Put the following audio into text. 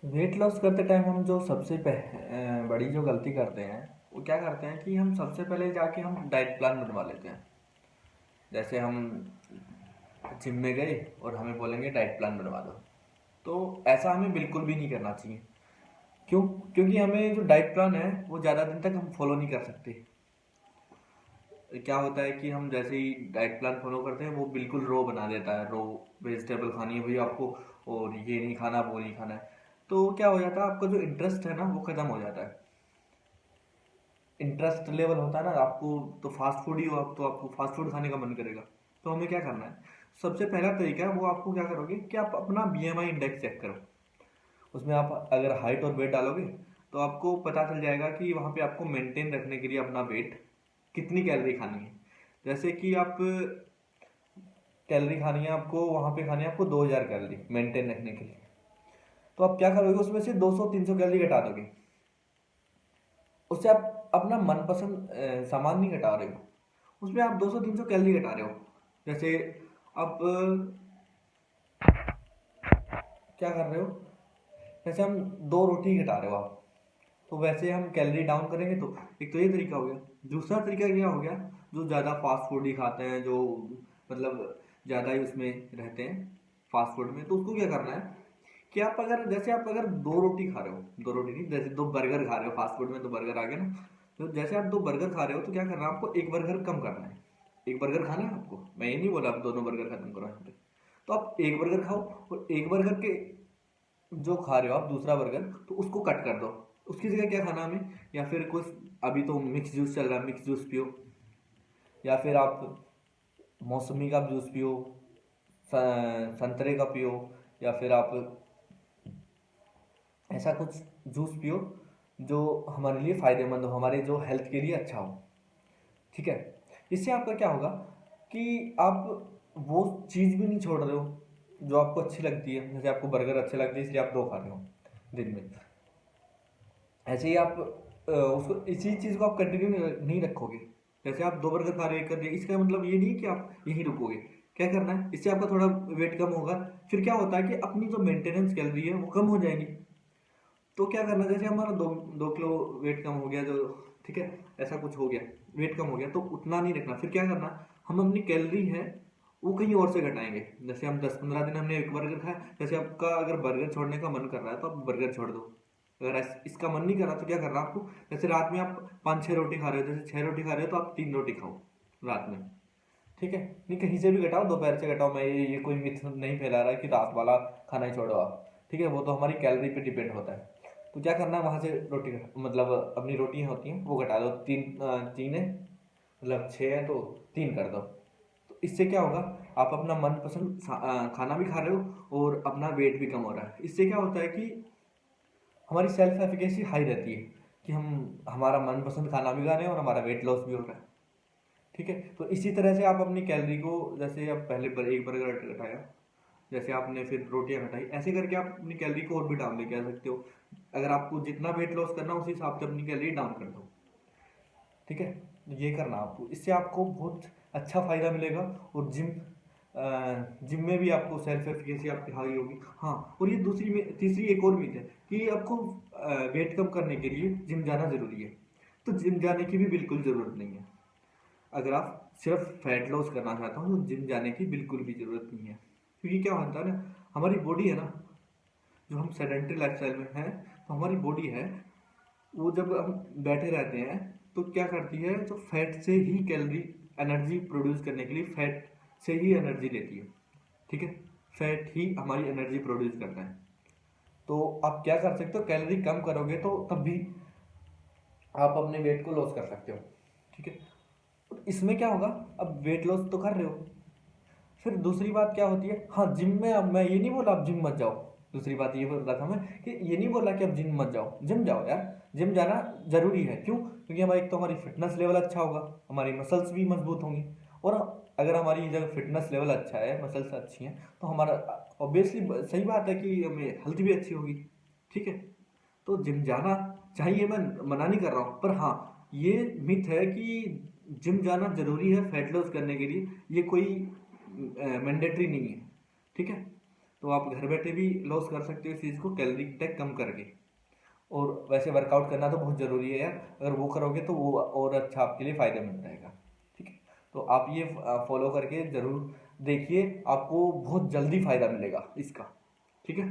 Weight loss करते time हम जो सबसे बड़ी जो गलती करते हैं वो क्या करते हैं कि हम सबसे पहले जाके हम डाइट प्लान बनवा लेते हैं। जैसे हम जिम में गए और हमें बोलेंगे डाइट प्लान बनवा दो, तो ऐसा हमें बिल्कुल भी नहीं करना चाहिए। क्यों? क्योंकि हमें जो डाइट प्लान है वो ज़्यादा दिन तक हम फॉलो नहीं कर सकते। क्या होता है कि हम जैसे ही डाइट प्लान फॉलो करते हैं वो बिल्कुल रो बना देता है, रो वेजिटेबल खानी है भाई आपको, और ये नहीं खाना वो नहीं खाना है। तो क्या हो जाता है, आपका जो इंटरेस्ट है ना वो ख़त्म हो जाता है। इंटरेस्ट लेवल होता है ना आपको, तो फास्ट फूड ही हो आप, तो आपको फास्ट फूड खाने का मन करेगा। तो हमें क्या करना है, सबसे पहला तरीका है वो आपको क्या करोगे कि आप अपना बीएमआई इंडेक्स चेक करो। उसमें आप अगर हाइट और वेट डालोगे तो आपको पता चल जाएगा कि वहाँ पे आपको मेंटेन रखने के लिए अपना वेट कितनी कैलोरी खानी है। जैसे कि आप कैलोरी खानी है आपको, वहाँ पे खानी है आपको 2000 कैलोरी मेंटेन रखने के लिए। तो आप क्या करोगे, उसमें से 200-300 कैलोरी घटा दोगे। उससे आप अपना मनपसंद सामान नहीं घटा रहे हो, उसमें आप 200-300 कैलोरी घटा रहे हो। जैसे आप क्या कर रहे हो, जैसे हम 2 रोटी घटा रहे हो आप, तो वैसे हम कैलोरी डाउन करेंगे। तो एक तो ये तरीका हो गया। दूसरा तरीका क्या हो गया, जो ज़्यादा फास्ट फूड ही खाते हैं, जो मतलब ज़्यादा ही उसमें रहते हैं फास्ट फूड में, तो उसको क्या करना है कि आप अगर 2 रोटी खा रहे हो, 2 रोटी नहीं, जैसे 2 बर्गर खा रहे हो, फास्ट फूड में तो बर्गर आ गया ना। तो जैसे आप 2 बर्गर खा रहे हो तो क्या करना है आपको, 1 बर्गर कम करना है। 1 बर्गर खाना है आपको, मैं ये नहीं बोला आप दोनों बर्गर खत्म करो यहाँ पे। तो आप 1 बर्गर खाओ, और 1 बर्गर के जो खा रहे हो आप दूसरा बर्गर, तो उसको कट कर दो। उसकी जगह क्या खाना हमें, या फिर कुछ, अभी तो मिक्स जूस चल रहा है, मिक्स जूस पियो, या फिर आप मौसमी का जूस पियो, संतरे का पियो, या फिर आप ऐसा कुछ जूस पियो जो हमारे लिए फ़ायदेमंद हो, हमारे जो हेल्थ के लिए अच्छा हो। ठीक है? इससे आपका क्या होगा कि आप वो चीज़ भी नहीं छोड़ रहे हो जो आपको अच्छी लगती है। जैसे आपको बर्गर अच्छे लगते हैं इसलिए आप 2 खा रहे हो दिन में, ऐसे ही आप उसको इसी चीज़ को आप कंटिन्यू नहीं रखोगे। जैसे आप 2 बर्गर खा रहे कर दिए, इसका मतलब ये नहीं है कि आप यहीं रुकोगे। क्या करना है, इससे आपका थोड़ा वेट कम होगा। फिर क्या होता है कि अपनी जो मेंटेनेंस कैलोरी है वो कम हो जाएंगी। तो क्या करना है, जैसे हमारा 2 किलो वेट कम हो गया, जो ठीक है ऐसा कुछ हो गया, वेट कम हो गया, तो उतना नहीं रखना। फिर क्या करना, हम अपनी कैलोरी है वो कहीं और से घटाएंगे। जैसे हम 10-15 दिन हमने 1 बर्गर खाया, जैसे आपका अगर बर्गर छोड़ने का मन कर रहा है तो आप बर्गर छोड़ दो। अगर इसका मन नहीं कर रहा तो क्या करना आपको, जैसे रात में आप 5-6 रोटी खा रहे हो, जैसे 6 रोटी खा रहे हो तो आप 3 रोटी खाओ रात में। ठीक है? नहीं, कहीं से भी घटाओ, दोपहर से घटाओ, मैं ये कोई मिथ नहीं फैला रहा कि रात वाला खाना ही छोड़ो आप। ठीक है? वो तो हमारी कैलोरी पे डिपेंड होता है। तो क्या करना है, वहाँ से रोटी मतलब अपनी रोटियाँ होती हैं वो घटा दो। तीन है, मतलब 6 है तो 3 कर दो। तो इससे क्या होगा, आप अपना मनपसंद खाना भी खा रहे हो और अपना वेट भी कम हो रहा है। इससे क्या होता है कि हमारी सेल्फ एफिकेसी हाई रहती है, कि हम हमारा मनपसंद खाना भी खा रहे हैं और हमारा वेट लॉस भी हो रहा है। ठीक है? तो इसी तरह से आप अपनी कैलोरी को, जैसे आप पहले 1 बर्गर घटाया, जैसे आपने फिर रोटियां घटाई, ऐसे करके आप अपनी कैलोरी को और भी डाउन लेके आ सकते हो। अगर आपको जितना वेट लॉस करना है उस हिसाब से अपनी कैलोरी डाउन कर दो। ठीक है? ये करना आपको, इससे आपको बहुत अच्छा फ़ायदा मिलेगा। और जिम में भी आपको सेल्फ एफिकेसी आपकी हाई होगी। हाँ, और ये दूसरी में तीसरी एक और मिथ है कि आपको वेट कम करने के लिए जिम जाना ज़रूरी है। तो जिम जाने की भी बिल्कुल ज़रूरत नहीं है। अगर आप सिर्फ फैट लॉस करना चाहते हो तो जिम जाने की बिल्कुल भी ज़रूरत नहीं है। क्योंकि क्या होता है ना, हमारी बॉडी है ना, जो हम सेडेंटरी लाइफस्टाइल में हैं, तो हमारी बॉडी है वो जब हम बैठे रहते हैं तो क्या करती है, तो फैट से ही कैलोरी एनर्जी प्रोड्यूस करने के लिए फैट से ही एनर्जी लेती है। ठीक है? फैट ही हमारी एनर्जी प्रोड्यूस करता है। तो आप क्या कर सकते हो, कैलोरी कम करोगे तो तब भी आप अपने वेट को लॉस कर सकते हो। ठीक है? इसमें क्या होगा, अब वेट लॉस तो कर रहे हो, फिर दूसरी बात क्या होती है, हाँ जिम में, अब मैं ये नहीं बोला आप जिम मत जाओ। दूसरी बात ये बोल रहा था मैं कि ये नहीं बोला कि आप जिम मत जाओ, जिम जाओ यार। जिम जाना जरूरी है। क्यों? क्योंकि हमारी एक तो हमारी फिटनेस लेवल अच्छा होगा, हमारी मसल्स भी मजबूत होंगी। और अगर हमारी जब फिटनेस लेवल अच्छा है, मसल्स अच्छी हैं, तो हमारा ऑब्वियसली सही बात है कि हमें हेल्थ भी अच्छी होगी। ठीक है? तो जिम जाना चाहिए, मैं मना नहीं कर रहा हूँ, पर हाँ ये मिथ है कि जिम जाना जरूरी है फैट लॉस करने के लिए। ये कोई मैंडेटरी नहीं है। ठीक है? तो आप घर बैठे भी लॉस कर सकते हो इस चीज़ को कैलोरी इंटेक कम करके। और वैसे वर्कआउट करना तो बहुत ज़रूरी है यार, अगर वो करोगे तो वो और अच्छा आपके लिए फ़ायदेमंद रहेगा। ठीक है, तो आप ये फॉलो करके ज़रूर देखिए, आपको बहुत जल्दी फ़ायदा मिलेगा इसका। ठीक है।